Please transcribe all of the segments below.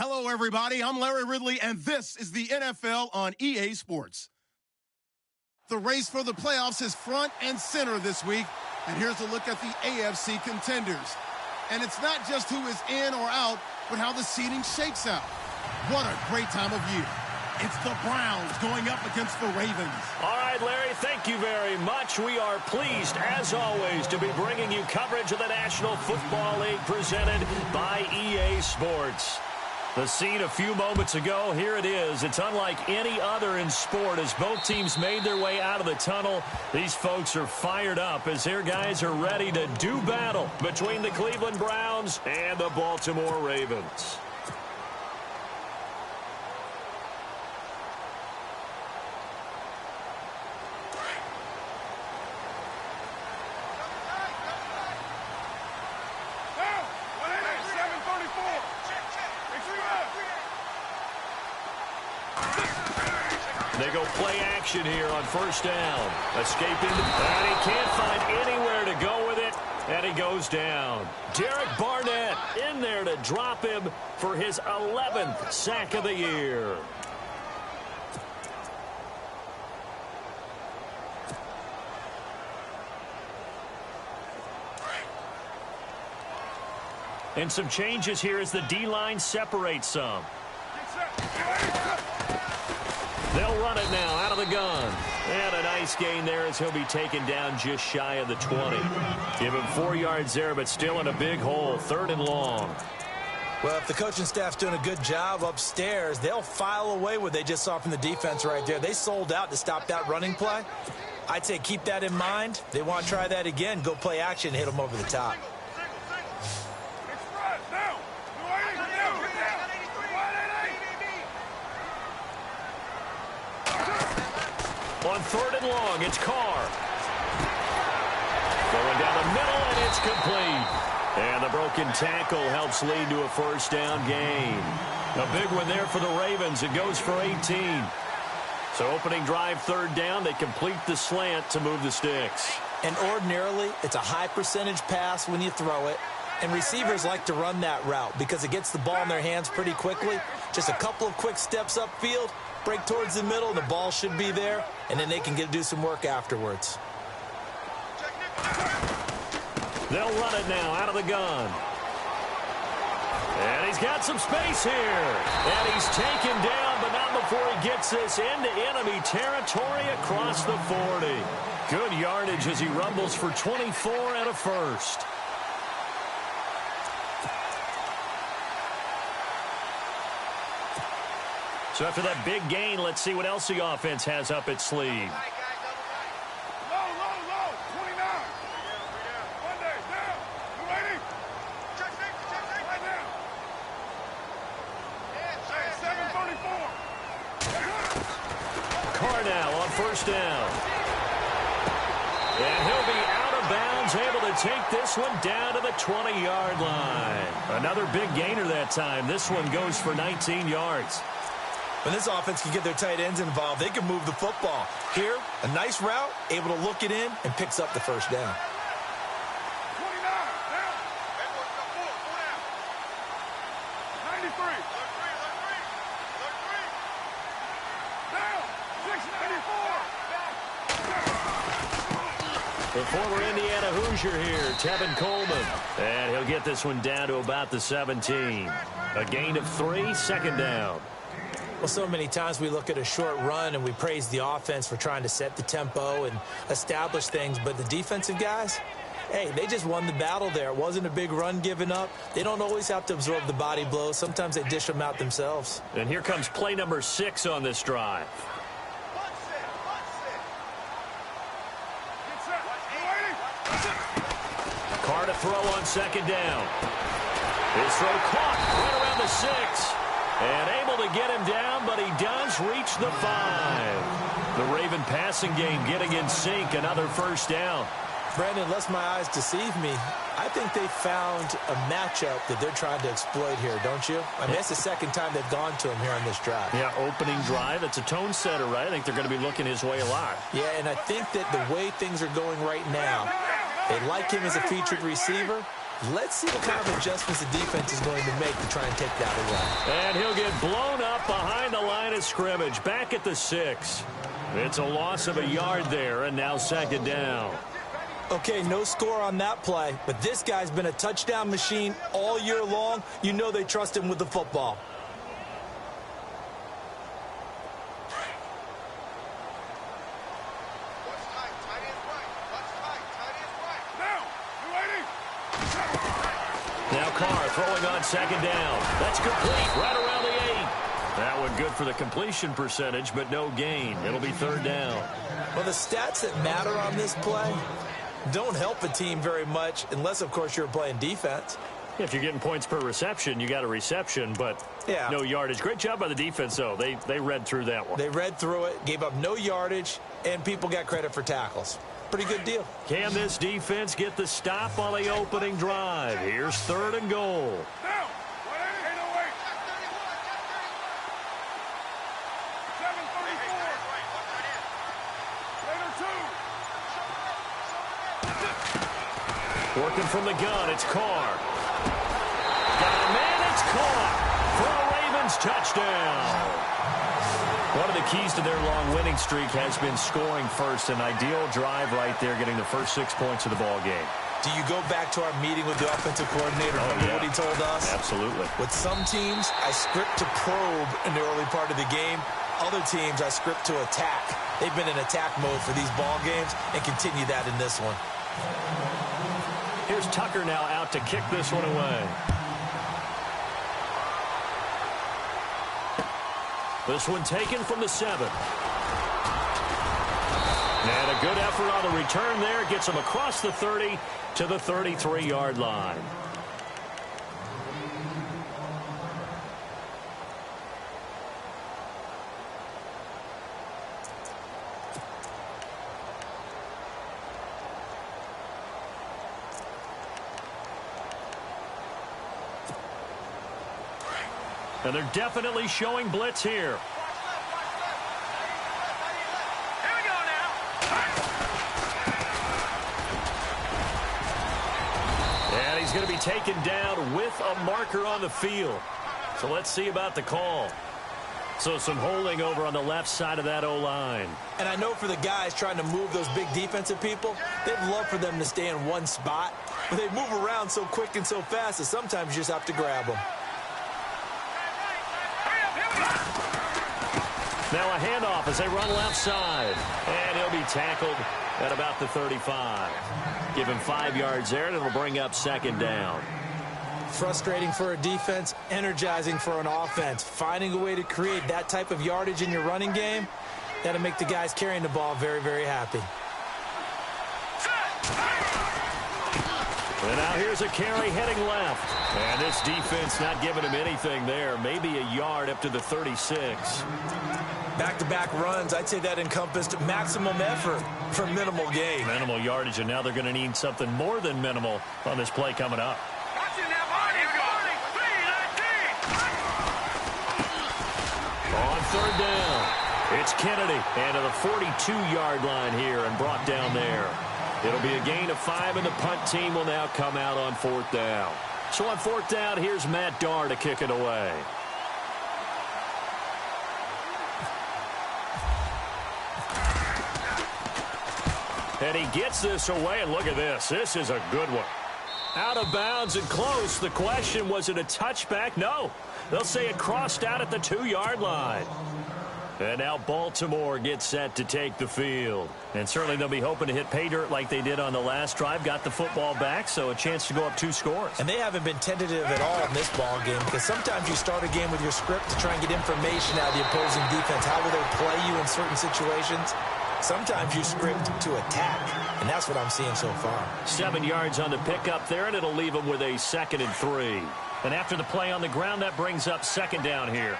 Hello, everybody. I'm Larry Ridley, and this is the NFL on EA Sports. The race for the playoffs is front and center this week, and here's a look at the AFC contenders. And it's not just who is in or out, but how the seeding shakes out. What a great time of year. It's the Browns going up against the Ravens. All right, Larry, thank you very much. We are pleased, as always, to be bringing you coverage of the National Football League presented by EA Sports. The scene a few moments ago, here it is. It's unlike any other in sport as both teams made their way out of the tunnel. These folks are fired up as their guys are ready to do battle between the Cleveland Browns and the Baltimore Ravens. They go play action here on first down. Escaping, and he can't find anywhere to go with it, and he goes down. Derek Barnett in there to drop him for his 11th sack of the year. And some changes here as the D-line separates some. They'll run it now out of the gun. And a nice gain there as he'll be taken down just shy of the 20. Give him 4 yards there, but still in a big hole. 3rd and long. Well, if the coaching staff's doing a good job upstairs, they'll file away what they just saw from the defense right there. They sold out to stop that running play. I'd say keep that in mind. They want to try that again. Go play action, hit them over the top. On 3rd and long, it's Carr. Going down the middle, and it's complete. And the broken tackle helps lead to a first down gain. A big one there for the Ravens. It goes for 18. So opening drive, 3rd down, they complete the slant to move the sticks. And ordinarily, it's a high percentage pass when you throw it. And receivers like to run that route because it gets the ball in their hands pretty quickly. Just a couple of quick steps upfield, break towards the middle, the ball should be there, and then they can do some work afterwards. They'll run it now out of the gun. And he's got some space here. And he's taken down, but not before he gets this into enemy territory across the 40. Good yardage as he rumbles for 24 and a first. So after that big gain, let's see what else the offense has up its sleeve. Carr now on first down. And he'll be out of bounds, able to take this one down to the 20-yard line. Another big gainer that time. This one goes for 19 yards. When this offense can get their tight ends involved, they can move the football. Here, a nice route, able to look it in, and picks up the first down. 29, down. 93. Down. 694. The former Indiana Hoosier here, Tevin Coleman. And he'll get this one down to about the 17. A gain of 3, 2nd down. Well, so many times we look at a short run and we praise the offense for trying to set the tempo and establish things, but the defensive guys, hey, they just won the battle there. It wasn't a big run given up. They don't always have to absorb the body blows. Sometimes they dish them out themselves. And here comes play number 6 on this drive. Carr to throw on 2nd down. His throw caught right around the 6. And able to get him down, but he does reach the 5. The Raven passing game getting in sync, another first down. Brandon, unless my eyes deceive me, I think they found a matchup that they're trying to exploit here, don't you? I mean, that's the 2nd time they've gone to him here on this drive. Yeah, opening drive. It's a tone setter, right? I think they're going to be looking his way a lot. Yeah, and I think that the way things are going right now, they like him as a featured receiver. Let's see what kind of adjustments the defense is going to make to try and take that away. And he'll get blown up behind the line of scrimmage, back at the 6. It's a loss of a yard there, and now second down. Okay, no score on that play, but this guy's been a touchdown machine all year long. You know they trust him with the football. Now Carr throwing on second down. That's complete right around the 8. That one good for the completion percentage, but no gain. It'll be third down. Well, the stats that matter on this play don't help a team very much unless, of course, you're playing defense. If you're getting points per reception, you got a reception, but no yardage. Great job by the defense, though. They read through that one. They read through it, gave up no yardage, and people got credit for tackles. Pretty good deal. Can this defense get the stop on the opening drive? Here's third and goal. Down. 808. 734. Later 2. Working from the gun, it's Carr. Got a man, it's Carr for a Ravens touchdown. One of the keys to their long winning streak has been scoring first. An ideal drive right there, getting the first 6 points of the ball game. Do you go back to our meeting with the offensive coordinator? Remember what he told us? Absolutely. With some teams, I script to probe in the early part of the game. Other teams, I script to attack. They've been in attack mode for these ball games and continue that in this one. Here's Tucker now out to kick this one away. This one taken from the 7. And a good effort on the return there. Gets him across the 30 to the 33-yard line. And they're definitely showing blitz here. Here we go now. And he's going to be taken down with a marker on the field. So let's see about the call. So some holding over on the left side of that O-line. And I know for the guys trying to move those big defensive people, they'd love for them to stay in one spot. But they move around so quick and so fast that sometimes you just have to grab them. Now a handoff as they run left side. And he'll be tackled at about the 35. Give him 5 yards there, and it'll bring up second down. Frustrating for a defense, energizing for an offense. Finding a way to create that type of yardage in your running game, that'll make the guys carrying the ball very, very happy. And now here's a carry heading left. And this defense not giving him anything there. Maybe a yard up to the 36. Back-to-back runs, I'd say that encompassed maximum effort for minimal gain. Minimal yardage, and now they're going to need something more than minimal on this play coming up. On third down, it's Kennedy. And to the 42-yard line here and brought down there. It'll be a gain of 5, and the punt team will now come out on fourth down. So on fourth down, here's Matt Darr to kick it away. And he gets this away, and look at this. This is a good one. Out of bounds and close. The question, was it a touchback? No. They'll say it crossed out at the 2-yard line. And now Baltimore gets set to take the field. And certainly they'll be hoping to hit pay dirt like they did on the last drive. Got the football back, so a chance to go up 2 scores. And they haven't been tentative at all in this ball game, because sometimes you start a game with your script to try and get information out of the opposing defense. How will they play you in certain situations? Sometimes you script to attack, and that's what I'm seeing so far. 7 yards on the pickup there, and it'll leave them with a 2nd and 3. And after the play on the ground, that brings up second down here.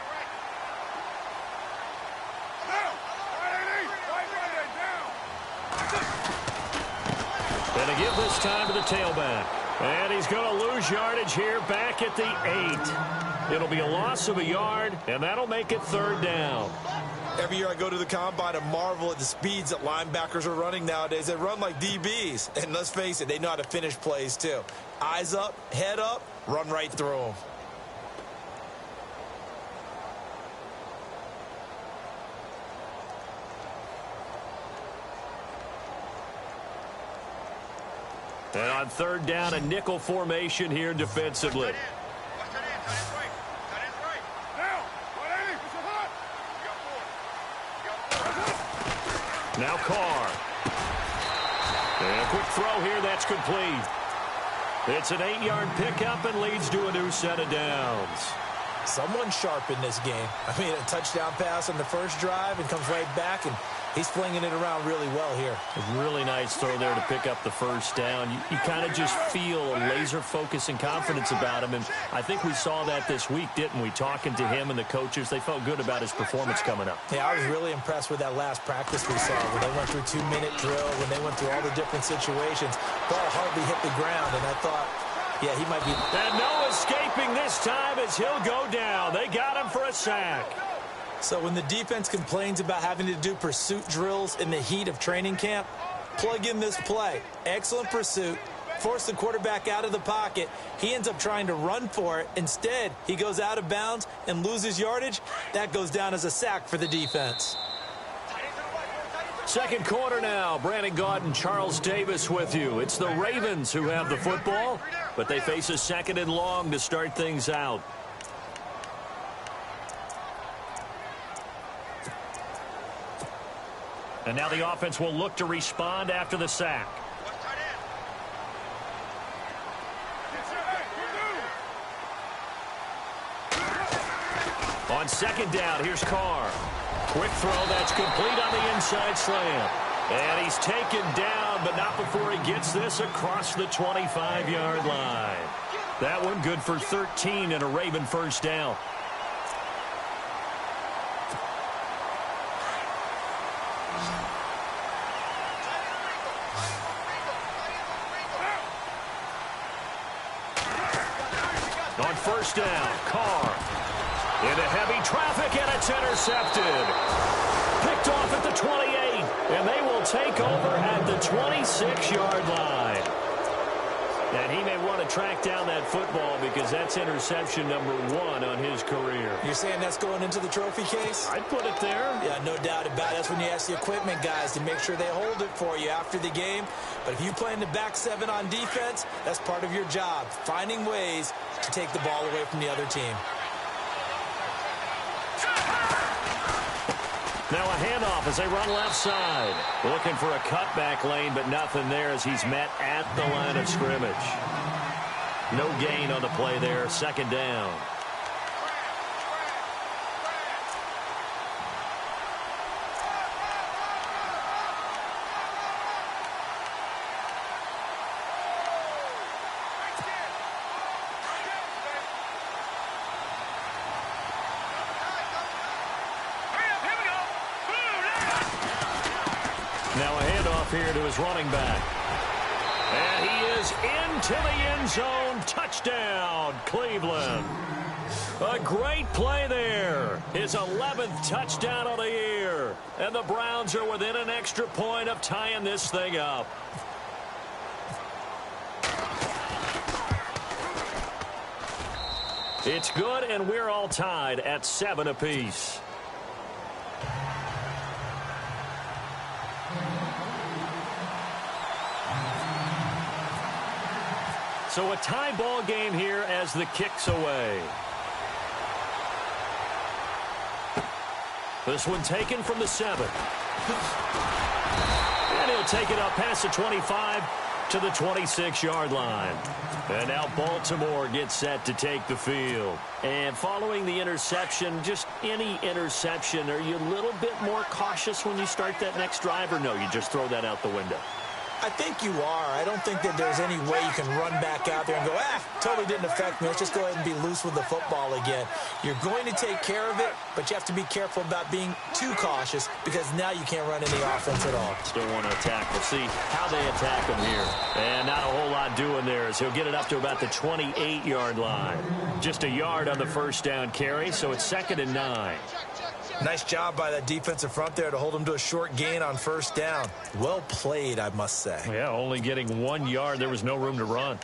And they give this time to the tailback. And he's going to lose yardage here back at the 8. It'll be a loss of a yard, and that'll make it third down. Every year I go to the combine and marvel at the speeds that linebackers are running nowadays. They run like DBs. And let's face it, they know how to finish plays too. Eyes up, head up, run right through them. And on third down, a nickel formation here defensively. Now Carr. And a quick throw here, that's complete. It's an 8-yard pickup and leads to a new set of downs. Someone sharp in this game. I mean, a touchdown pass on the first drive and comes right back, and he's flinging it around really well here. A really nice throw there to pick up the first down. You kind of just feel a laser focus and confidence about him, and I think we saw that this week, didn't we? Talking to him and the coaches, they felt good about his performance coming up. Yeah, I was really impressed with that last practice we saw when they went through 2-minute drill, when they went through all the different situations. Ball hardly hit the ground, and I thought, yeah, he might be. And no escaping this time as he'll go down. They got him for a sack. So when the defense complains about having to do pursuit drills in the heat of training camp, plug in this play. Excellent pursuit. Force the quarterback out of the pocket. He ends up trying to run for it. Instead, he goes out of bounds and loses yardage. That goes down as a sack for the defense. Second quarter now. Brandon Gaudin and Charles Davis with you. It's the Ravens who have the football, but they face a second and long to start things out. And now the offense will look to respond after the sack. On second down, here's Carr. Quick throw that's complete on the inside slant. And he's taken down, but not before he gets this across the 25-yard line. That one good for 13 and a Raven first down. On first down, Carr into heavy traffic, and it's intercepted. Picked off at the 28, and they will take over at the 26-yard line. And he may want to track down that football because that's interception number 1 on his career. You're saying that's going into the trophy case? I'd put it there. Yeah, no doubt about it. That's when you ask the equipment guys to make sure they hold it for you after the game. But if you play in the back 7 on defense, that's part of your job, finding ways to take the ball away from the other team. Now a handoff as they run left side. Looking for a cutback lane, but nothing there as he's met at the line of scrimmage. No gain on the play there. Second down. Now a handoff here to his running back. And he is into the end zone. Touchdown, Cleveland. A great play there. His 11th touchdown of the year. And the Browns are within an extra point of tying this thing up. It's good, and we're all tied at 7 apiece. So a tie ball game here as the kick's away. This one taken from the 7. And he'll take it up past the 25 to the 26-yard line. And now Baltimore gets set to take the field. And following the interception, just any interception, are you a little bit more cautious when you start that next drive, or no, you just throw that out the window? I think you are. I don't think that there's any way you can run back out there and go, totally didn't affect me. Let's just go ahead and be loose with the football again. You're going to take care of it, but you have to be careful about being too cautious because now you can't run any offense at all. Still want to attack. We'll see how they attack him here. And not a whole lot doing there as he'll get it up to about the 28-yard line. Just a yard on the first down carry, so it's 2nd and 9. Nice job by that defensive front there to hold him to a short gain on first down. Well played, I must say. Yeah, only getting 1 yard. There was no room to run.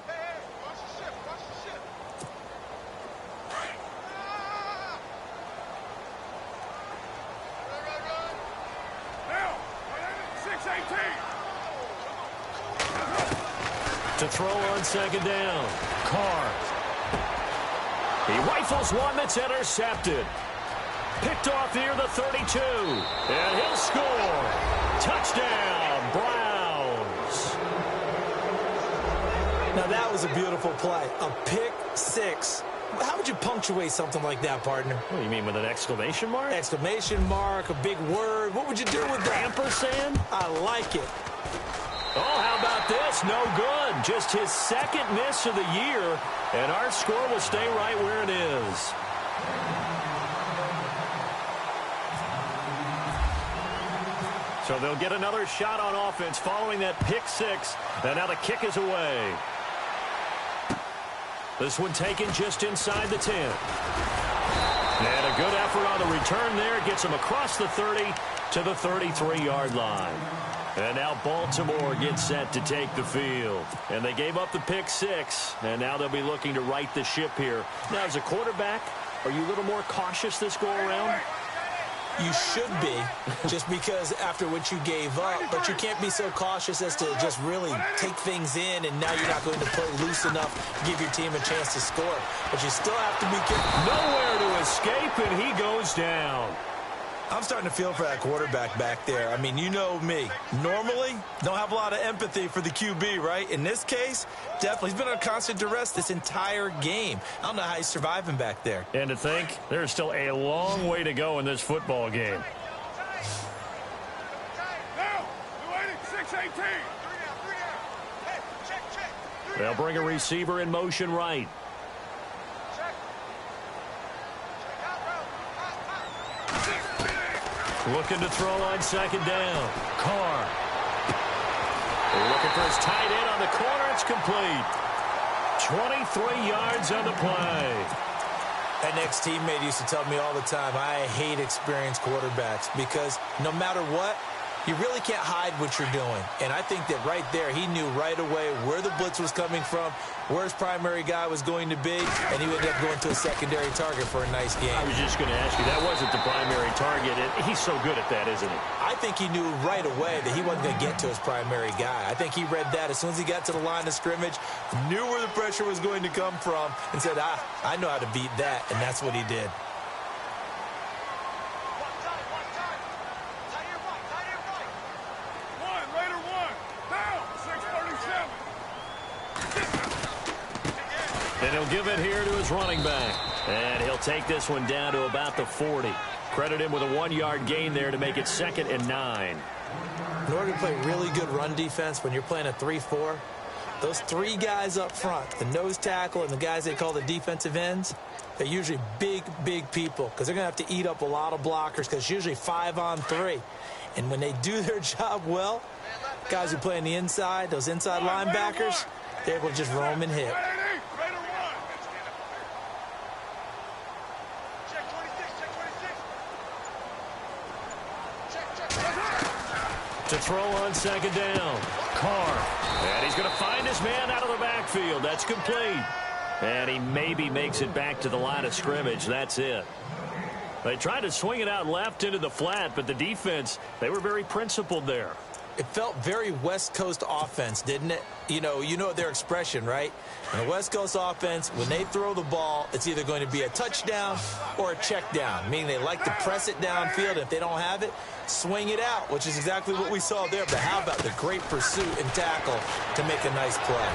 To throw on second down. Carr. He rifles one that's intercepted. Picked off near the 32. And he'll score. Touchdown, Browns. Now that was a beautiful play. A pick six. How would you punctuate something like that, partner? What do you mean, with an exclamation mark? Exclamation mark, a big word. What would you do with that? Ampersand? I like it. Oh, how about this? No good. Just his second miss of the year, and our score will stay right where it is. So they'll get another shot on offense following that pick six, and now the kick is away. This one taken just inside the 10. And a good effort on the return there. Gets him across the 30 to the 33-yard line. And now Baltimore gets set to take the field. And they gave up the pick six, and now they'll be looking to right the ship here. Now, as a quarterback, are you a little more cautious this go-around? You should be, just because after what you gave up, but you can't be so cautious as to just really take things in, and now you're not going to play loose enough to give your team a chance to score. But you still have to be careful. Nowhere to escape, and he goes down. I'm starting to feel for that quarterback back there. I mean, you know me. Normally, don't have a lot of empathy for the QB, right? In this case, definitely. He's been under constant duress this entire game. I don't know how he's surviving back there. And to think, there's still a long way to go in this football game. They'll bring a receiver in motion right. Looking to throw on second down. Carr. They're looking for his tight end on the corner. It's complete. 23 yards on the play. That next teammate used to tell me all the time, I hate experienced quarterbacks because no matter what, you really can't hide what you're doing. And I think that right there, he knew right away where the blitz was coming from, where his primary guy was going to be, and he ended up going to a secondary target for a nice game. I was just going to ask you, that wasn't the primary target. He's so good at that, isn't he? I think he knew right away that he wasn't going to get to his primary guy. I think he read that as soon as he got to the line of scrimmage, knew where the pressure was going to come from, and said, I know how to beat that, and that's what he did. And he'll give it here to his running back. And he'll take this one down to about the 40. Credit him with a 1-yard gain there to make it 2nd and 9. In order to play really good run defense when you're playing a 3-4, those three guys up front, the nose tackle and the guys they call the defensive ends, they're usually big, big people because they're going to have to eat up a lot of blockers because it's usually 5-on-3. And when they do their job well, guys who play on the inside, those inside linebackers, they're able to just roam and hit. To throw on second down. Carr. And he's going to find his man out of the backfield. That's complete. And he maybe makes it back to the line of scrimmage. That's it. They tried to swing it out left into the flat, but the defense, they were very principled there. It felt very West Coast offense, didn't it? You know their expression, right? In the West Coast offense, when they throw the ball, it's either going to be a touchdown or a check down, meaning they like to press it downfield. If they don't have it, swing it out, which is exactly what we saw there. But how about the great pursuit and tackle to make a nice play?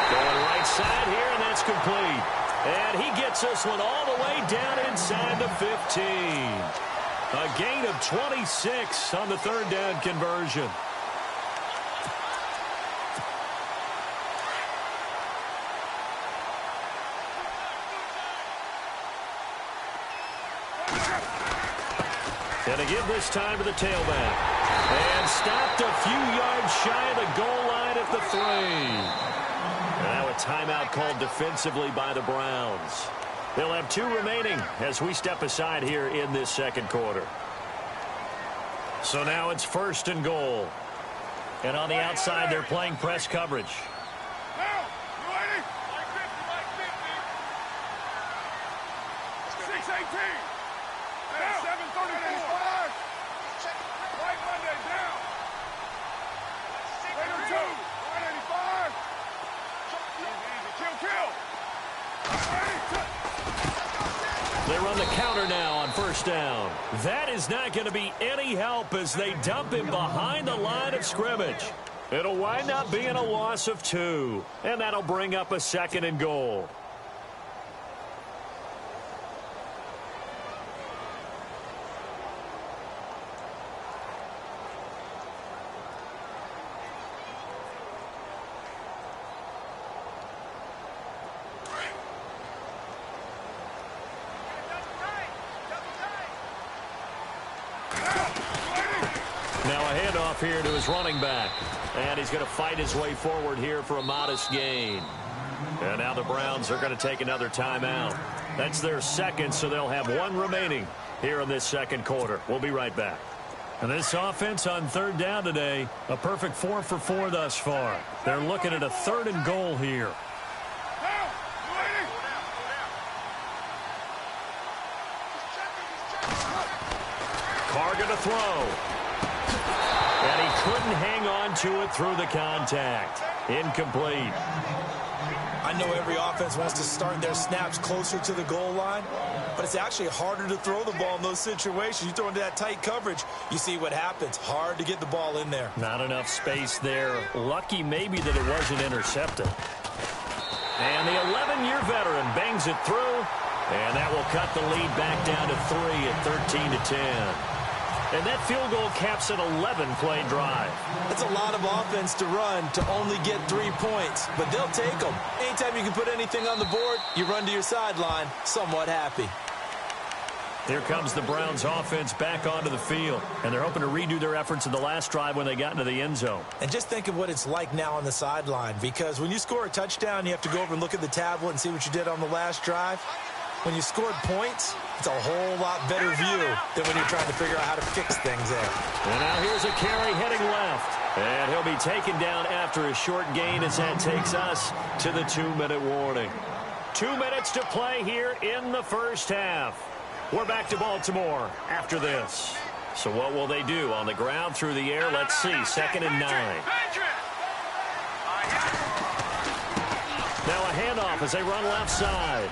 Going right side here, and that's complete. And he gets this one all the way down inside the 15. A gain of 26 on the 3rd down conversion. Going to give this time to the tailback. And stopped a few yards shy of the goal line at the 3. And now a timeout called defensively by the Browns. They'll have 2 remaining as we step aside here in this second quarter. So now it's 1st and goal. And on the outside, they're playing press coverage. Now, you ready? Like 50, like 50. 618. Now, 734. Right Monday, down. Later, 2. 185. Easy, kill. They run the counter now on 1st down. That is not going to be any help as they dump him behind the line of scrimmage. It'll wind up being a loss of 2, and that'll bring up a 2nd and goal. Here to his running back, and he's going to fight his way forward here for a modest gain. And now the Browns are going to take another timeout. That's their 2nd, so they'll have 1 remaining here in this second quarter. We'll be right back. And this offense on 3rd down today, a perfect 4 for 4 thus far. They're looking at a 3rd and goal here. Carr going to throw. And he couldn't hang on to it through the contact. Incomplete. I know every offense wants to start their snaps closer to the goal line, but it's actually harder to throw the ball in those situations. You throw into that tight coverage, you see what happens. Hard to get the ball in there. Not enough space there. Lucky maybe that it wasn't intercepted. And the 11-year veteran bangs it through, and that will cut the lead back down to 3 at 13-10. And that field goal caps an 11-play drive. That's a lot of offense to run to only get 3 points, but they'll take them. Anytime you can put anything on the board, you run to your sideline somewhat happy. Here comes the Browns offense back onto the field, and they're hoping to redo their efforts in the last drive when they got into the end zone. And just think of what it's like now on the sideline, because when you score a touchdown, you have to go over and look at the tablet and see what you did on the last drive. When you scored points, it's a whole lot better view than when you're trying to figure out how to fix things there. And now here's a carry heading left. And he'll be taken down after a short gain as that takes us to the 2-minute warning. 2 minutes to play here in the first half. We're back to Baltimore after this. So what will they do? On the ground, through the air? Let's see. 2nd and 9. Now a handoff as they run left side.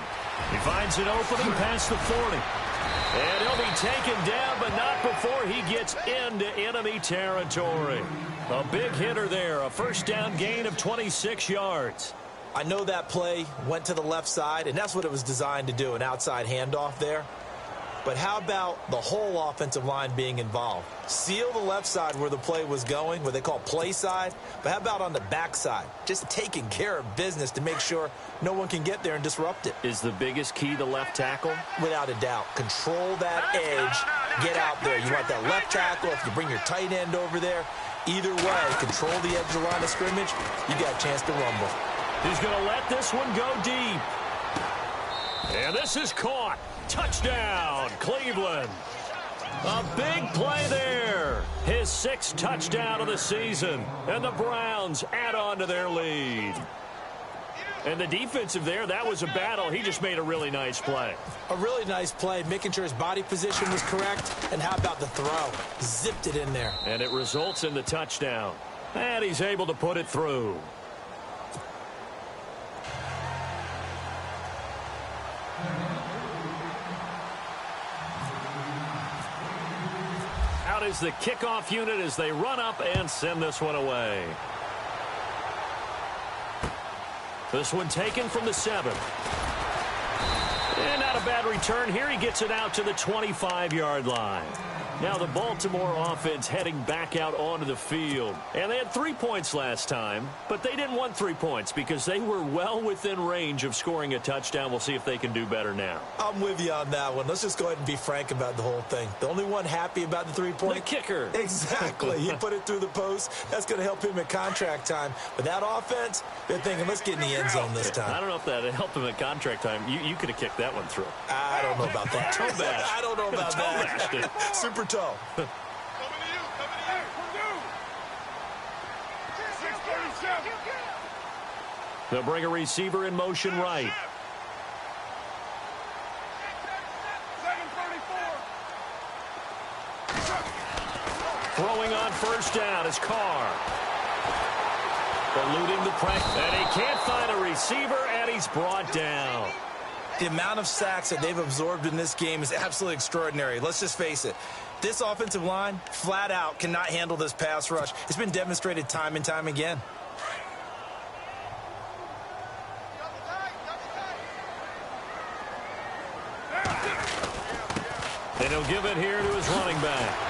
He finds an opening past the 40. And he'll be taken down, but not before he gets into enemy territory. A big hitter there, a 1st down gain of 26 yards. I know that play went to the left side, and that's what it was designed to do, an outside handoff there. But how about the whole offensive line being involved? Seal the left side where the play was going, what they call play side. But how about on the back side? Just taking care of business to make sure no one can get there and disrupt it. Is the biggest key the left tackle? Without a doubt. Control that edge. Get out there. You want that left tackle. If you bring your tight end over there, either way, control the edge of the line of scrimmage, you got a chance to rumble. He's going to let this one go deep. And this is caught. Touchdown, Cleveland. A big play there. His 6th touchdown of the season. And the Browns add on to their lead. And the defensive there, that was a battle. He just made a really nice play. A really nice play, making sure his body position was correct. And how about the throw? Zipped it in there. And it results in the touchdown. And he's able to put it through. Out is the kickoff unit as they run up and send this one away. This one taken from the 7. And not a bad return here. He gets it out to the 25-yard line. Now the Baltimore offense heading back out onto the field. And they had 3 points last time, but they didn't want 3 points because they were well within range of scoring a touchdown. We'll see if they can do better now. I'm with you on that one. Let's just go ahead and be frank about the whole thing. The only one happy about the 3-point. The kicker. Exactly. He put it through the post. That's going to help him at contract time. But that offense, they're thinking, let's get in the end zone this time. I don't know if that helped him at contract time. You could have kicked that one through. I don't know about that. Toe bash. I don't know about that. Toe bashed it. Super toe. Coming to you. Coming to you. 637. They'll bring a receiver in motion right. 734. Throwing on first down is Carr. Eluding the pressure. And he can't find a receiver, and he's brought down. The amount of sacks that they've absorbed in this game is absolutely extraordinary. Let's just face it. This offensive line, flat out, cannot handle this pass rush. It's been demonstrated time and time again. And he'll give it here to his running back.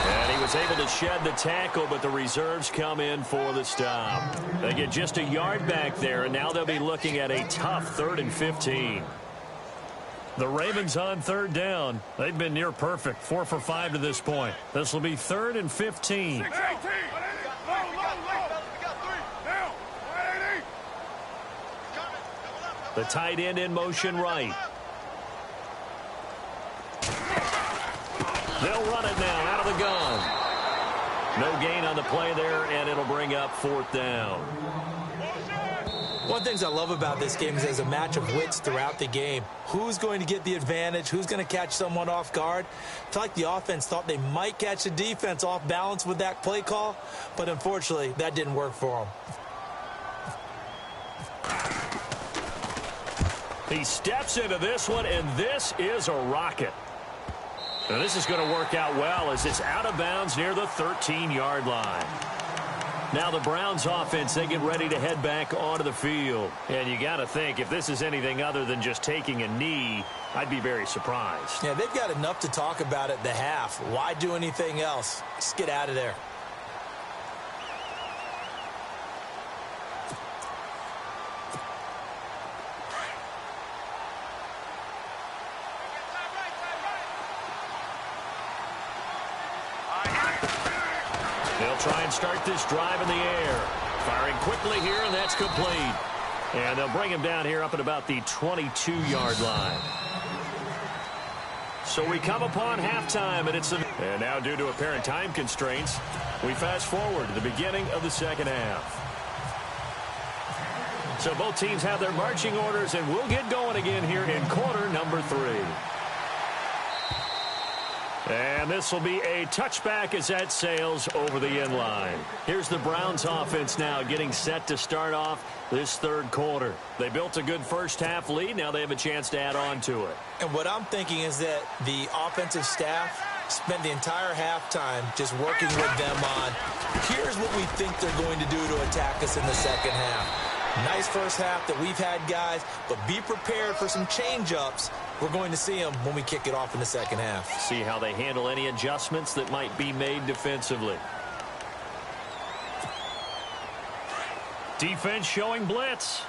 And he was able to shed the tackle, but the reserves come in for the stop. They get just a yard back there, and now they'll be looking at a tough 3rd and 15. The Ravens on 3rd down. They've been near perfect, 4 for 5 to this point. This will be 3rd and 15. 618. The tight end in motion right. They'll run it now out of the gun. No gain on the play there, and it'll bring up 4th down. One of the things I love about this game is there's a match of wits throughout the game. Who's going to get the advantage? Who's going to catch someone off guard? I feel like the offense thought they might catch the defense off balance with that play call, but unfortunately, that didn't work for them. He steps into this one, and this is a rocket. Now this is going to work out well as it's out of bounds near the 13-yard line. Now the Browns offense, they get ready to head back onto the field. And you got to think, if this is anything other than just taking a knee, I'd be very surprised. Yeah, they've got enough to talk about at the half. Why do anything else? Just get out of there. They'll try and start this drive in the air. Firing quickly here, and that's complete. And they'll bring him down here up at about the 22-yard line. So we come upon halftime, and it's and now due to apparent time constraints, we fast forward to the beginning of the second half. So both teams have their marching orders, and we'll get going again here in quarter number 3. And this will be a touchback as that sails over the end line. Here's the Browns offense now getting set to start off this 3rd quarter. They built a good first half lead. Now they have a chance to add on to it. And what I'm thinking is that the offensive staff spent the entire halftime just working with them on, here's what we think they're going to do to attack us in the second half. Nice first half that we've had, guys, but be prepared for some change-ups. We're going to see them when we kick it off in the second half. See how they handle any adjustments that might be made defensively. Defense showing blitz.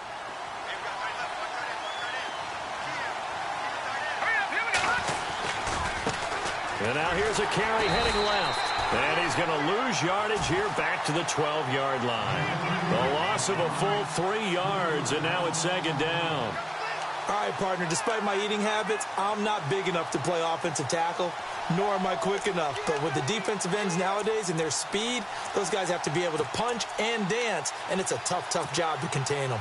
And now here's a carry heading left. And he's going to lose yardage here back to the 12-yard line. The loss of a full 3 yards, and now it's 2nd down. All right, partner, despite my eating habits, I'm not big enough to play offensive tackle, nor am I quick enough. But with the defensive ends nowadays and their speed, those guys have to be able to punch and dance, and it's a tough, tough job to contain them.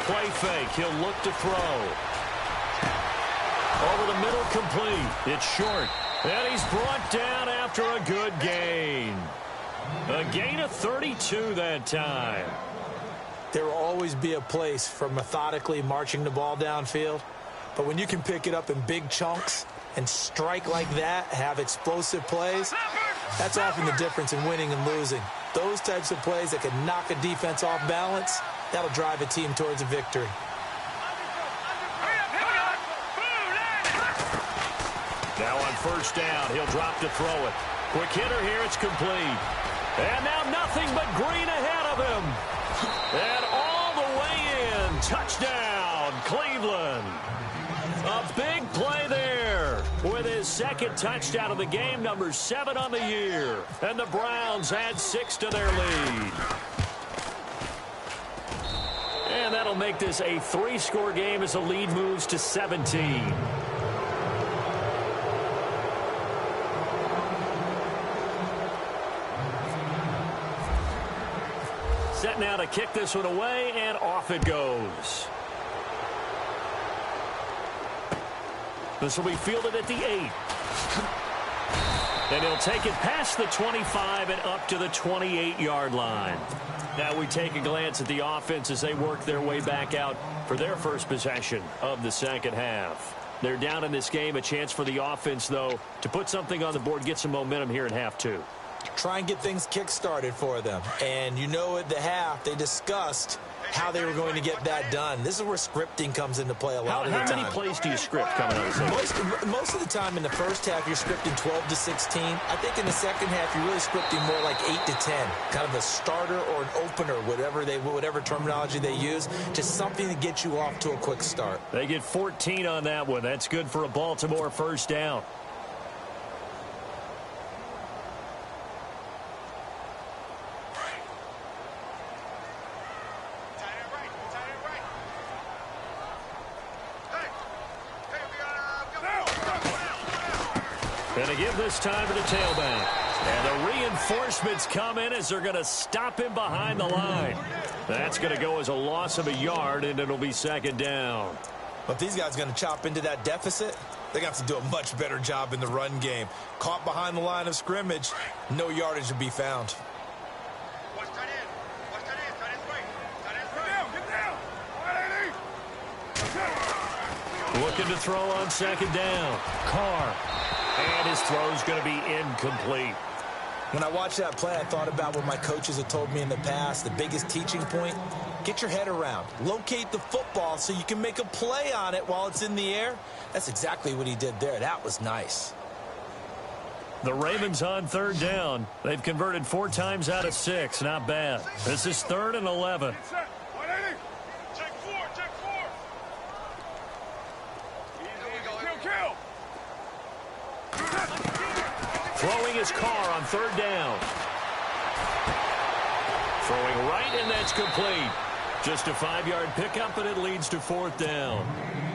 Play fake. He'll look to throw. Over the middle, complete. It's short. And he's brought down after a good gain. A gain of 32 that time. There will always be a place for methodically marching the ball downfield. But when you can pick it up in big chunks, and strike like that, have explosive plays, that's often the difference in winning and losing. Those types of plays that can knock a defense off balance, that'll drive a team towards a victory. Now on first down, he'll drop to throw it. Quick hitter here, it's complete. And now nothing but green ahead of him. And all the way in, touchdown, Cleveland. A big play there with his second touchdown of the game, number 7 on the year. And the Browns add 6 to their lead. And that'll make this a 3-score game as the lead moves to 17. Set now to kick this one away, and off it goes. This will be fielded at the 8. And he'll take it past the 25 and up to the 28-yard line. Now we take a glance at the offense as they work their way back out for their first possession of the second half. They're down in this game. A chance for the offense, though, to put something on the board, get some momentum here in half 2. Try and get things kick-started for them. And you know at the half, they discussed how they were going to get that done. This is where scripting comes into play a lot of the time. How many plays do you script coming out of the second? Most of the time in the first half, you're scripting 12 to 16. I think in the second half, you're really scripting more like 8 to 10. Kind of a starter or an opener, whatever terminology they use. Just something to get you off to a quick start. They get 14 on that one. That's good for a Baltimore first down. Going to give this time to the tailback. And the reinforcements come in as they're going to stop him behind the line. That's going to go as a loss of a yard, and it'll be second down. But these guys are going to chop into that deficit. They're going to have to do a much better job in the run game. Caught behind the line of scrimmage, no yardage to be found. Looking to throw on second down. Carr. And his throw's going to be incomplete. When I watched that play, I thought about what my coaches have told me in the past. The biggest teaching point, get your head around. Locate the football so you can make a play on it while it's in the air. That's exactly what he did there. That was nice. The Ravens on third down. They've converted 4 times out of 6. Not bad. This is 3rd and 11. Throwing his Carr on third down. Throwing right, and that's complete. Just a 5-yard pickup, and it leads to 4th down.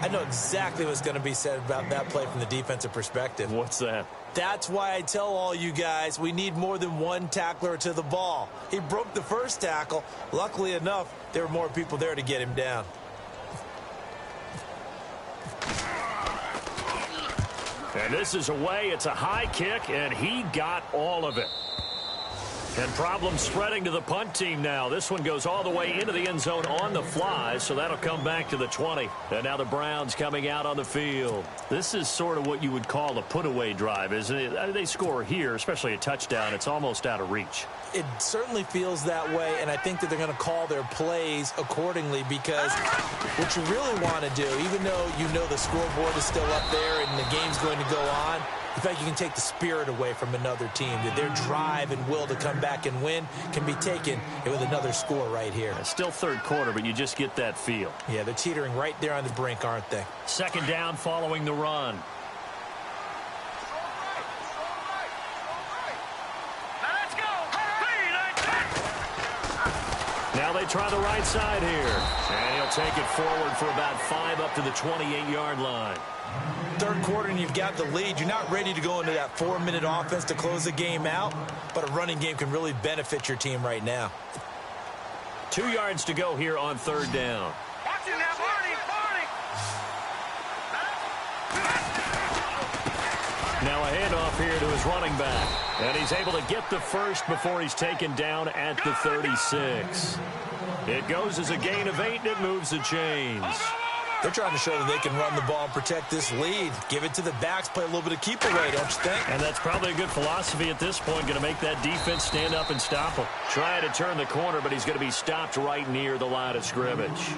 I know exactly what's going to be said about that play from the defensive perspective. What's that? That's why I tell all you guys we need more than one tackler to the ball. He broke the first tackle. Luckily enough, there were more people there to get him down. And this is away. It's a high kick, and he got all of it. And problems spreading to the punt team now. This one goes all the way into the end zone on the fly, so that'll come back to the 20. And now the Browns coming out on the field. This is sort of what you would call a put-away drive, isn't it? They score here, especially a touchdown. It's almost out of reach. It certainly feels that way, and I think that they're going to call their plays accordingly because what you really want to do, even though you know the scoreboard is still up there and the game's going to go on, in fact, you can take the spirit away from another team, that their drive and will to come back and win can be taken with another score right here. It's still third quarter, but you just get that feel. Yeah, they're teetering right there on the brink, aren't they? Second down following the run. Now they try the right side here. And he'll take it forward for about 5 up to the 28-yard line. Third quarter and you've got the lead. You're not ready to go into that 4-minute offense to close the game out, but a running game can really benefit your team right now. 2 yards to go here on third down. Now a handoff here to his running back. And he's able to get the first before he's taken down at the 36. It goes as a gain of 8, and it moves the chains. They're trying to show that they can run the ball and protect this lead. Give it to the backs, play a little bit of keep away, don't you think? And that's probably a good philosophy at this point. Going to make that defense stand up and stop him. Trying to turn the corner, but he's going to be stopped right near the line of scrimmage.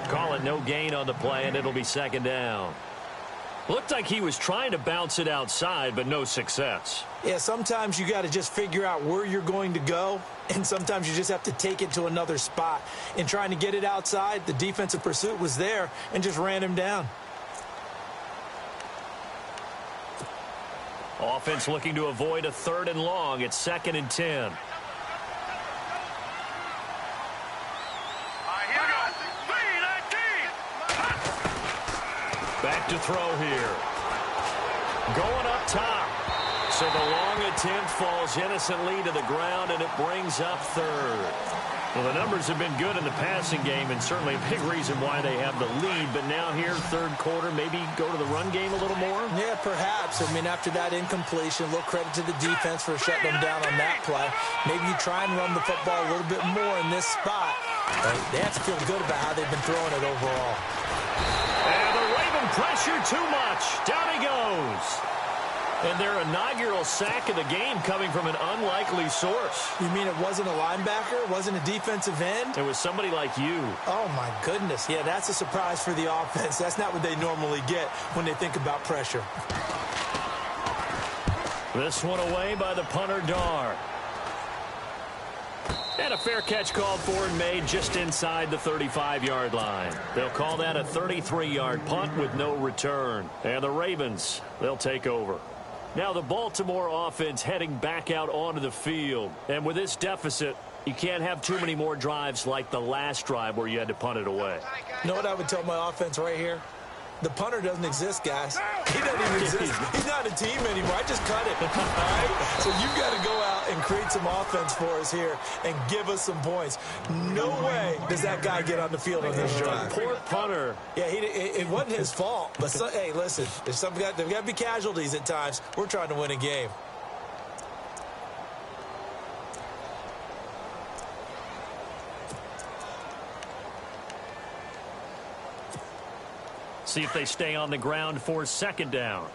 Call it no gain on the play, and it'll be second down. Looked like he was trying to bounce it outside, but no success. Yeah, sometimes you got to just figure out where you're going to go, and sometimes you just have to take it to another spot. In trying to get it outside, the defensive pursuit was there and just ran him down. Offense looking to avoid a 3rd and long. It's 2nd and 10. Back to throw here. Going up top. So the long attempt falls innocently to the ground, and it brings up 3rd. Well, the numbers have been good in the passing game, and certainly a big reason why they have the lead. But now here, 3rd quarter, maybe go to the run game a little more? Yeah, perhaps. I mean, after that incompletion, a little credit to the defense for shutting them down on that play. Maybe you try and run the football a little bit more in this spot. But they have to feel good about how they've been throwing it overall. And the Raven pressure too much. Down he goes. And their inaugural sack of the game coming from an unlikely source. You mean it wasn't a linebacker? It wasn't a defensive end? It was somebody like you. Oh, my goodness. Yeah, that's a surprise for the offense. That's not what they normally get when they think about pressure. This one away by the punter, Dar. And a fair catch called for and made just inside the 35-yard line. They'll call that a 33-yard punt with no return. And the Ravens, they'll take over. Now the Baltimore offense heading back out onto the field. And with this deficit, you can't have too many more drives like the last drive where you had to punt it away. You know what I would tell my offense right here? The punter doesn't exist, guys. He doesn't even exist. He's not a team anymore. I just cut it. All right? So you got to go out and create some offense for us here and give us some points. No way does that guy get on the field on this drive. Poor punter. Yeah, it wasn't his fault. But, hey, listen, there's got to be casualties at times. We're trying to win a game. See if they stay on the ground for 2nd down.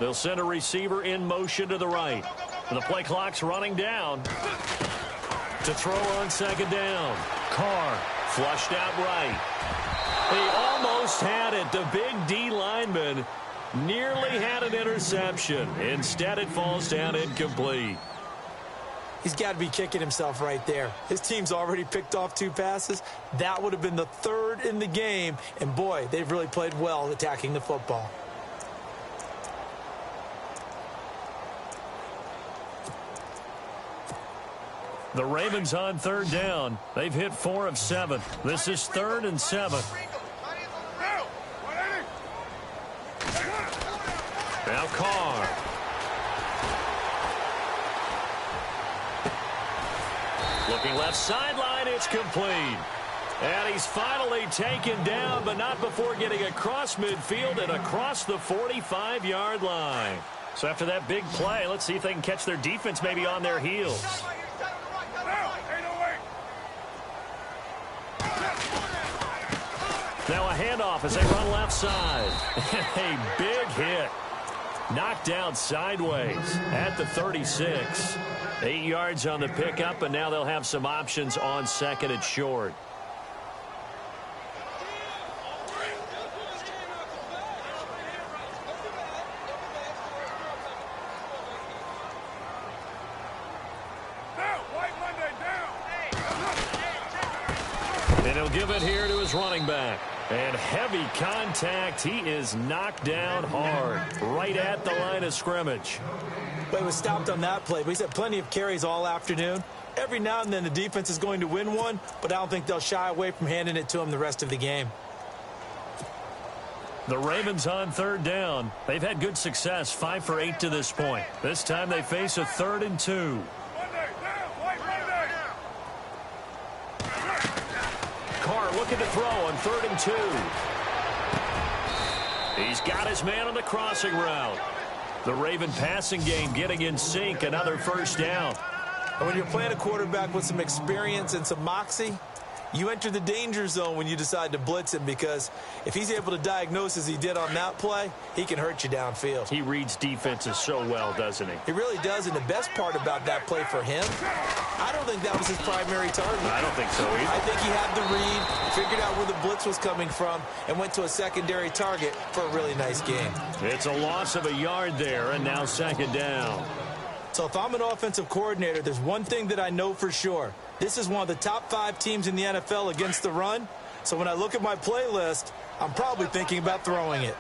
They'll send a receiver in motion to the right. The play clock's running down. To throw on 2nd down. Carr flushed out right. He almost had it. The big D lineman nearly had an interception. Instead, it falls down incomplete. He's got to be kicking himself right there. His team's already picked off 2 passes. That would have been the 3rd in the game. And, boy, they've really played well attacking the football. The Ravens on 3rd down. They've hit 4 of 7. This is 3rd and 7. Now Carr. Looking left sideline, it's complete. And he's finally taken down, but not before getting across midfield and across the 45-yard line. So after that big play, let's see if they can catch their defense maybe on their heels. Now a handoff as they run left side. A big hit. Knocked down sideways at the 36. 8 yards on the pickup, and now they'll have some options on 2nd and short. And he'll give it here to his running back. And heavy contact. He is knocked down hard right at the line of scrimmage. But he was stopped on that play. But he's had plenty of carries all afternoon. Every now and then the defense is going to win one, but I don't think they'll shy away from handing it to him the rest of the game. The Ravens on 3rd down. They've had good success, 5 for 8 to this point. This time they face a 3rd and 2. Carr looking to throw on 3rd and 2. He's got his man on the crossing route. The Raven passing game getting in sync, another first down. And when you're playing a quarterback with some experience and some moxie, you enter the danger zone when you decide to blitz him, because if he's able to diagnose as he did on that play, he can hurt you downfield. He reads defenses so well, doesn't he? He really does, and the best part about that play for him, I don't think that was his primary target. I don't think so either. I think he had the read, figured out where the blitz was coming from, and went to a secondary target for a really nice game. It's a loss of a yard there, and now second down. So if I'm an offensive coordinator, there's one thing that I know for sure. This is one of the top 5 teams in the NFL against the run. So when I look at my playlist, I'm probably thinking about throwing it.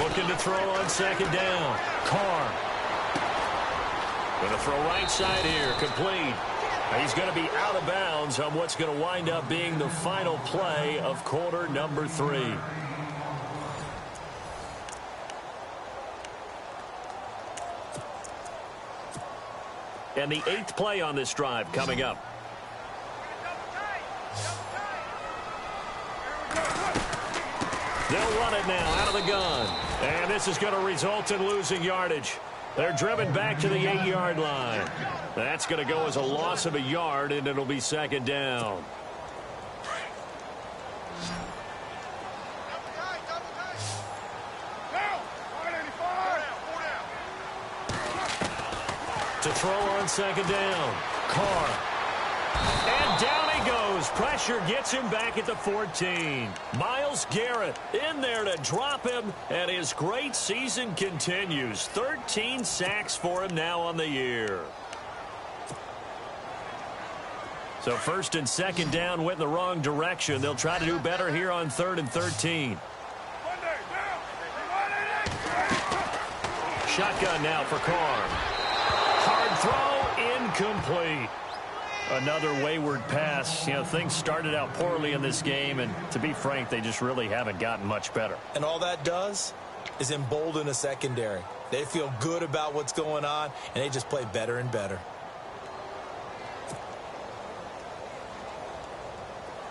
Looking to throw on second down. Carr. Going to throw right side here. Complete. He's going to be out of bounds on what's going to wind up being the final play of quarter number 3. And the 8th play on this drive coming up. They'll run it now out of the gun. And this is going to result in losing yardage. They're driven back to the 8-yard line. That's going to go as a loss of a yard, and it'll be second down. To throw on second down. Carr. And down he goes. Pressure gets him back at the 14. Myles Garrett in there to drop him, and his great season continues. 13 sacks for him now on the year. So first and second down went in the wrong direction. They'll try to do better here on 3rd and 13. Shotgun now for Carr. Hard throw, incomplete. Another wayward pass. You know, things started out poorly in this game, and to be frank, they just really haven't gotten much better. And all that does is embolden a secondary. They feel good about what's going on, and they just play better and better.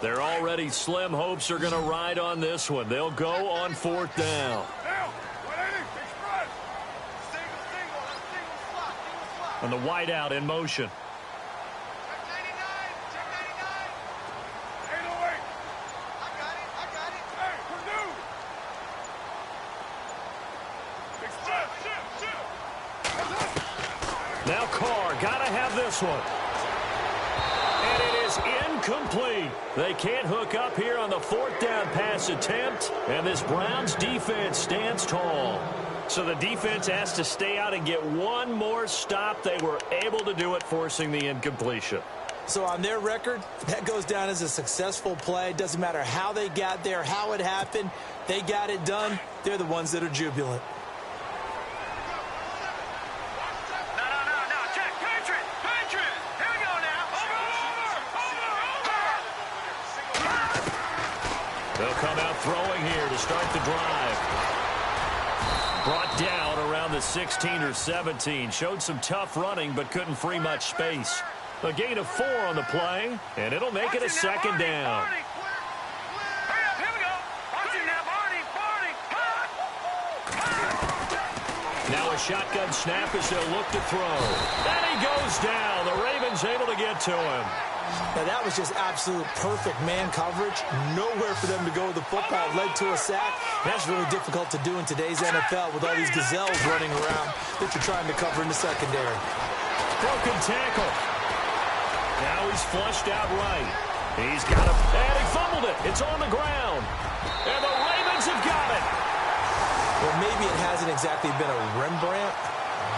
Their already slim hopes are going to ride on this one. They'll go on 4th down. And the wideout in motion. Now Carr, got to have this one. And it is incomplete. They can't hook up here on the 4th down pass attempt, and this Browns defense stands tall. So the defense has to stay out and get one more stop. They were able to do it, forcing the incompletion. So on their record, that goes down as a successful play. Doesn't matter how they got there, how it happened. They got it done. They're the ones that are jubilant. They'll come out throwing here to start the drive. Brought down around the 16 or 17. Showed some tough running, but couldn't free much space. A gain of 4 on the play, and it'll make it a second down. Now a shotgun snap as they'll look to throw. And he goes down. The Ravens able to get to him. Now, that was just absolute perfect man coverage. Nowhere for them to go with the football. Led to a sack. That's really difficult to do in today's NFL with all these gazelles running around that you're trying to cover in the secondary. Broken tackle. Now he's flushed out right. He's got it. And he fumbled it. It's on the ground. And the Ravens have got it. Well, maybe it hasn't exactly been a Rembrandt,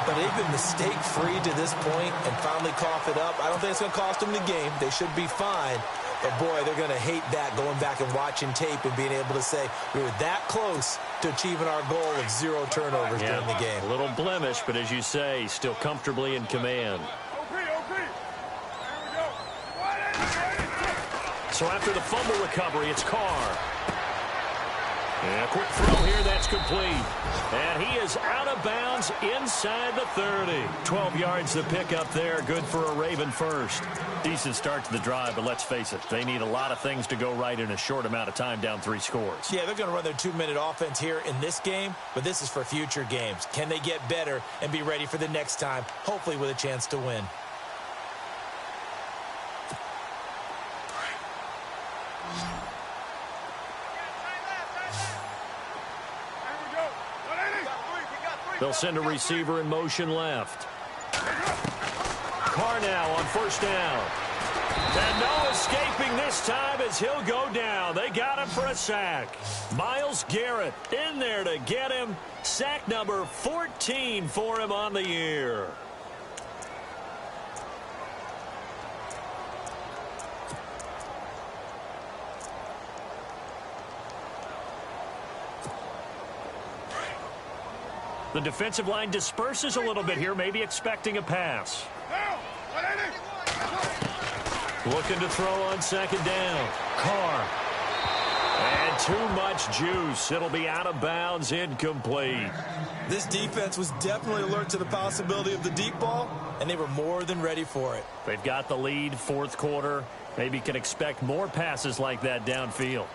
but they've been mistake-free to this point and finally cough it up. I don't think it's going to cost them the game. They should be fine. But, boy, they're going to hate that, going back and watching tape and being able to say we were that close to achieving our goal of 0 turnovers during the game. A little blemish, but as you say, still comfortably in command. So after the fumble recovery, it's Carr. And a quick throw here, that's complete. And he is out of bounds inside the 30. 12 yards to pick up there. Good for a Raven first. Decent start to the drive, but let's face it, they need a lot of things to go right in a short amount of time down 3 scores. Yeah, they're going to run their 2-minute offense here in this game, but this is for future games. Can they get better and be ready for the next time, hopefully with a chance to win? They'll send a receiver in motion left. Carr now on first down. And no escaping this time as he'll go down. They got him for a sack. Myles Garrett in there to get him. Sack number 14 for him on the year. The defensive line disperses a little bit here, maybe expecting a pass. Looking to throw on second down. Carr. And too much juice. It'll be out of bounds, incomplete. This defense was definitely alert to the possibility of the deep ball, and they were more than ready for it. They've got the lead, fourth quarter. Maybe can expect more passes like that downfield.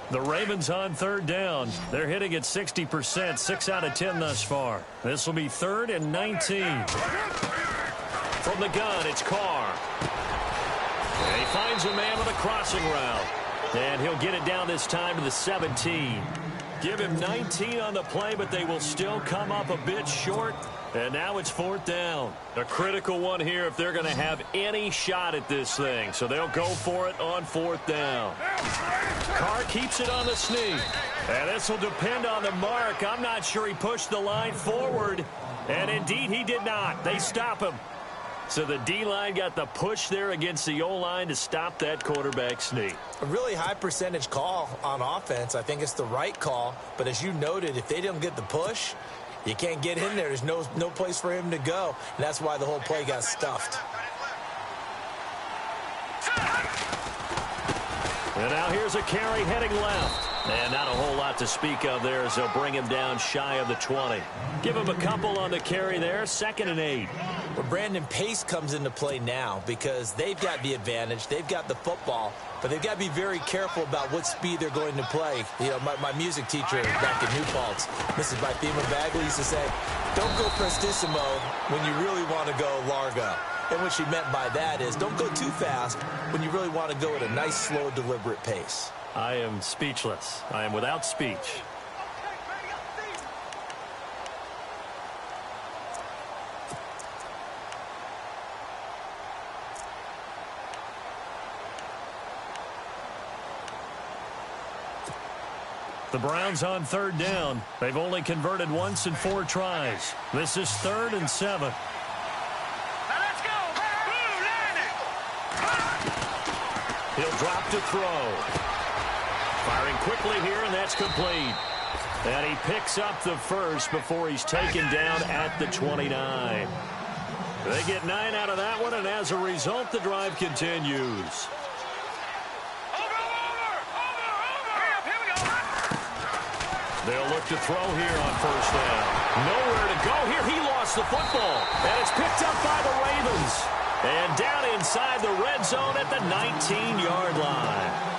The Ravens on third down. They're hitting at 60%, 6 out of 10 thus far. This will be 3rd and 19. From the gun, it's Carr. And he finds a man on a crossing route. And he'll get it down this time to the 17. Give him 19 on the play, but they will still come up a bit short. And now it's 4th down. A critical one here if they're going to have any shot at this thing. So they'll go for it on 4th down. Carr keeps it on the sneak. And this will depend on the mark. I'm not sure he pushed the line forward. And indeed, he did not. They stop him. So the D-line got the push there against the O-line to stop that quarterback sneak. A really high percentage call on offense. I think it's the right call. But as you noted, if they didn't get the push, you can't get in there. There's no place for him to go. And that's why the whole play got stuffed. And now here's a carry heading left. And not a whole lot to speak of there as they'll bring him down shy of the 20. Give him a couple on the carry there, 2nd and 8. Well, Brandon, pace comes into play now because they've got the advantage. They've got the football, but they've got to be very careful about what speed they're going to play. You know, my music teacher back in New Paltz, Mrs. Bythema Bagley, used to say, don't go prestissimo when you really want to go largo. And what she meant by that is don't go too fast when you really want to go at a nice, slow, deliberate pace. I am speechless. I am without speech. The Browns on 3rd down. They've only converted once in 4 tries. This is 3rd and 7. He'll drop to throw. Firing quickly here, and that's complete. And he picks up the first before he's taken down at the 29. They get 9 out of that one, and as a result, the drive continues. They'll look to throw here on first down. Nowhere to go here. He lost the football, and it's picked up by the Ravens. And down inside the red zone at the 19-yard line.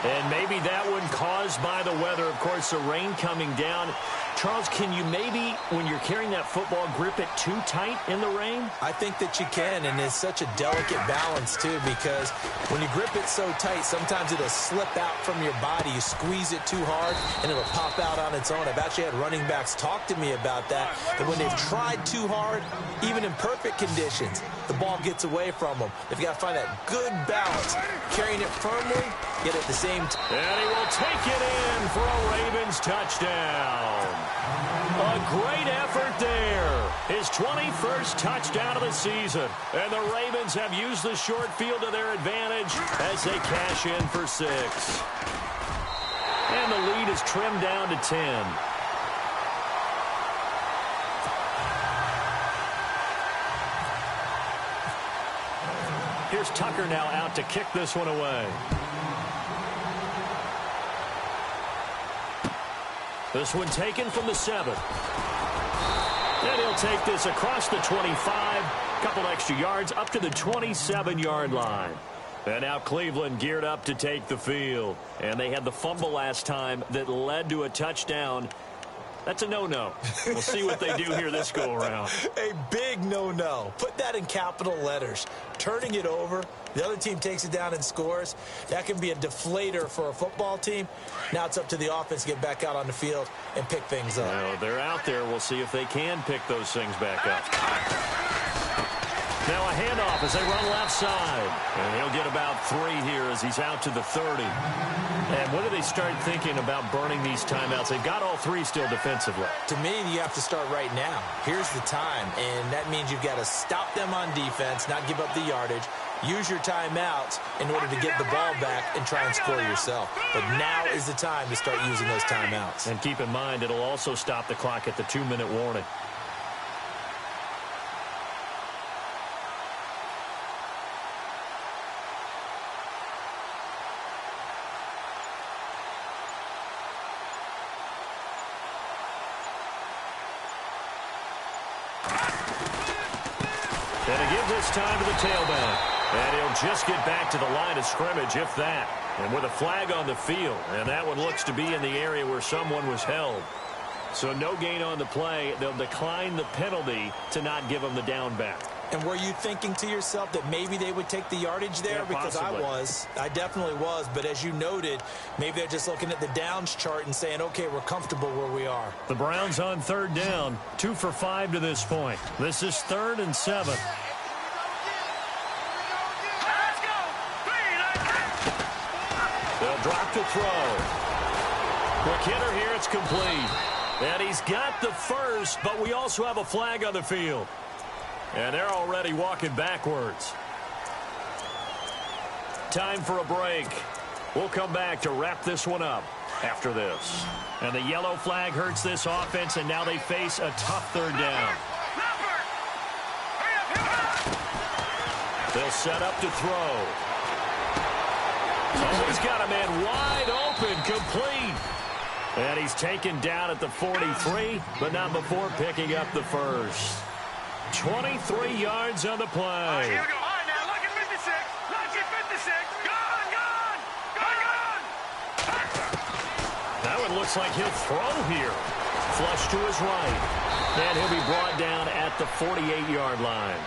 And maybe that one caused by the weather. Of course, the rain coming down. Charles, can you maybe, when you're carrying that football, grip it too tight in the rain? I think that you can, and it's such a delicate balance, too, because when you grip it so tight, sometimes it'll slip out from your body. You squeeze it too hard, and it'll pop out on its own. I've actually had running backs talk to me about that when they've tried too hard, even in perfect conditions, the ball gets away from them. They've got to find that good balance, carrying it firmly, yet at the same time. And he will take it in for a Ravens touchdown. A great effort there. His 21st touchdown of the season. And the Ravens have used the short field to their advantage as they cash in for 6. And the lead is trimmed down to 10. Here's Tucker now out to kick this one away. This one taken from the 7. And he'll take this across the 25. Couple extra yards up to the 27-yard line. And now Cleveland geared up to take the field. And they had the fumble last time that led to a touchdown. That's a no-no. We'll see what they do here this go-around. A big no-no. Put that in capital letters. Turning it over, the other team takes it down and scores. That can be a deflator for a football team. Now it's up to the offense to get back out on the field and pick things up. Well, they're out there. We'll see if they can pick those things back up. Now a handoff as they run left side. And he'll get about 3 here as he's out to the 30. And when do they start thinking about burning these timeouts? They've got all 3 still defensively. To me, you have to start right now. Here's the time, and that means you've got to stop them on defense, not give up the yardage, use your timeouts in order to get the ball back and try and score yourself. But now is the time to start using those timeouts. And keep in mind, it'll also stop the clock at the 2-minute warning. And he gives this time to the tailback. And he'll just get back to the line of scrimmage, if that. And with a flag on the field. And that one looks to be in the area where someone was held. So no gain on the play. They'll decline the penalty to not give him the down back. And were you thinking to yourself that maybe they would take the yardage there? Yeah, because possibly. I definitely was. But as you noted, maybe they're just looking at the downs chart and saying, okay, we're comfortable where we are. The Browns on 3rd down. 2 for 5 to this point. This is 3rd and 7. They'll drop the throw. Quick hitter here. It's complete. And he's got the first, but we also have a flag on the field. And they're already walking backwards. Time for a break. We'll come back to wrap this one up after this. And the yellow flag hurts this offense, and now they face a tough 3rd down. They'll set up to throw. Oh, he's got a man wide open, complete. And he's taken down at the 43, but not before picking up the first. 23 yards on the play. All right, here we go. All right, now, look at 56. Look at 56. Gone, gone, gone, gone. That one looks like he'll throw here. Flush to his right. And he'll be brought down at the 48-yard line.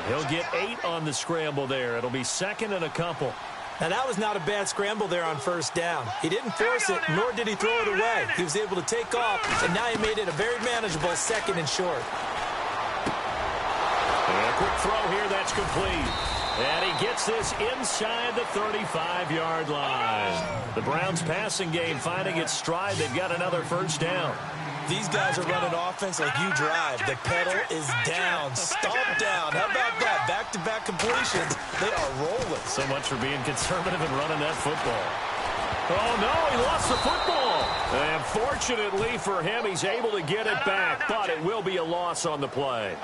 He'll get 8 on the scramble there. It'll be 2nd and a couple. Now, that was not a bad scramble there on 1st down. He didn't force it, nor did he throw it away. He was able to take off, and now he made it a very manageable 2nd and short. And a quick throw here, that's complete. And he gets this inside the 35-yard line. The Browns passing game finding its stride. They've got another 1st down. These guys are running offense like you drive. The pedal is down, stomped down. How about that? Back-to-back completions. They are rolling. So much for being conservative and running that football. Oh, no, he lost the football. And fortunately for him, he's able to get it back, but it will be a loss on the play.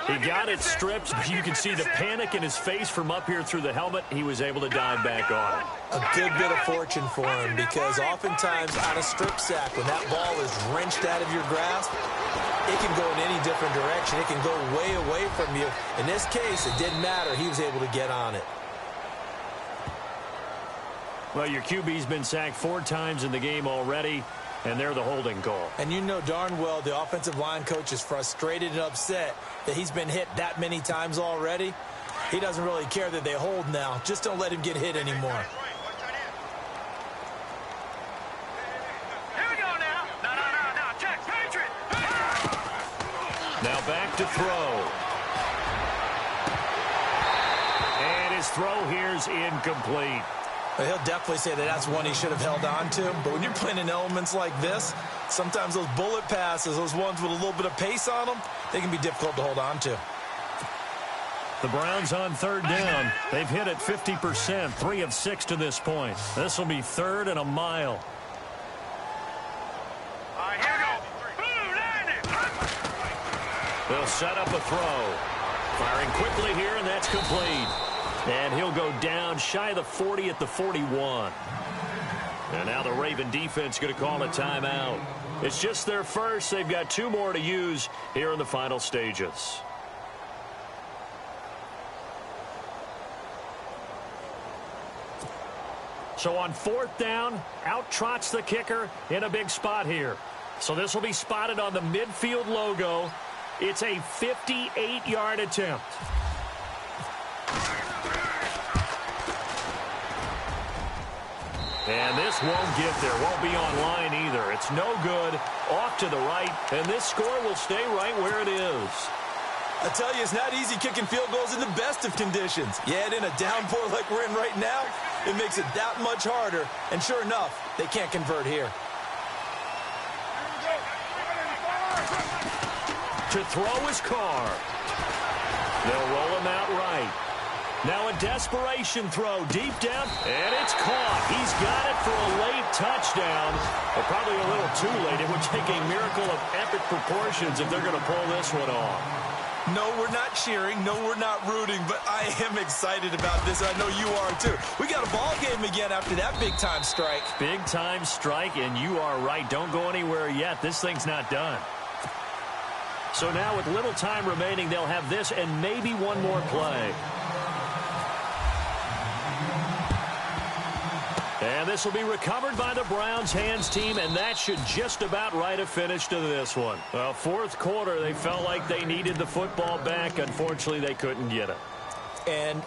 He got it stripped. You can see the panic in his face from up here through the helmet. He was able to dive back on it. A good bit of fortune for him, because oftentimes on a strip sack, when that ball is wrenched out of your grasp, it can go in any different direction. It can go way away from you. In this case, it didn't matter. He was able to get on it. Well, your QB's been sacked 4 times in the game already, and they're the holding call. And you know darn well the offensive line coach is frustrated and upset that he's been hit that many times already. He doesn't really care that they hold now. Just don't let him get hit anymore. Here we go now. No. Check. Patriot. Now back to throw. And his throw here's incomplete. But he'll definitely say that that's one he should have held on to. But when you're playing in elements like this, sometimes those bullet passes, those ones with a little bit of pace on them, they can be difficult to hold on to. The Browns on 3rd down. They've hit it 50%, 3 of 6 to this point. This will be 3rd and a mile. All right, here we go. Boom, landed. They'll set up a throw. Firing quickly here, and that's complete. And he'll go down shy of the 40 at the 41. And now the Raven defense going to call a timeout. It's just their first. They've got 2 more to use here in the final stages. So on 4th down, out trots the kicker in a big spot here. So this will be spotted on the midfield logo. It's a 58-yard attempt. And this won't get there. Won't be online either. It's no good. Off to the right. And this score will stay right where it is. I tell you, it's not easy kicking field goals in the best of conditions. Yet in a downpour like we're in right now, it makes it that much harder. And sure enough, they can't convert here. To throw his car. They'll roll him out right. Now a desperation throw deep down, and it's caught. He's got it for a late touchdown, but probably a little too late. It would take a miracle of epic proportions if they're going to pull this one off. No, we're not cheering. No, we're not rooting, but I am excited about this. I know you are, too. We got a ball game again after that big-time strike. Big-time strike, and you are right. Don't go anywhere yet. This thing's not done. So now with little time remaining, they'll have this and maybe one more play. And this will be recovered by the Browns hands team, and that should just about write a finish to this one. Well, 4th quarter, they felt like they needed the football back. Unfortunately, they couldn't get it. And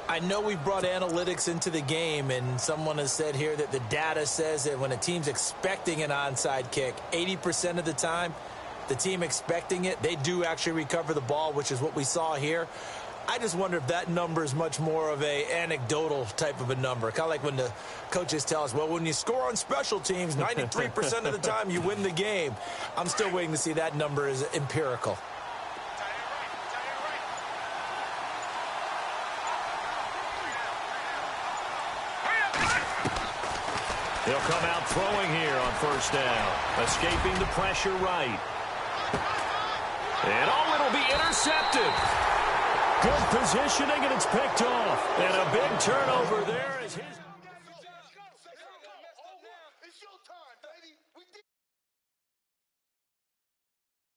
I know we brought analytics into the game, and someone has said here that the data says that when a team's expecting an onside kick, 80% of the time, the team expecting it, they do actually recover the ball, which is what we saw here. I just wonder if that number is much more of a anecdotal type of a number. Kind of like when the coaches tell us, well, when you score on special teams, 93% of the time you win the game. I'm still waiting to see that number is empirical. He'll come out throwing here on 1st down. Escaping the pressure right. And it'll be intercepted. Good positioning, and it's picked off. And a big turnover there as his...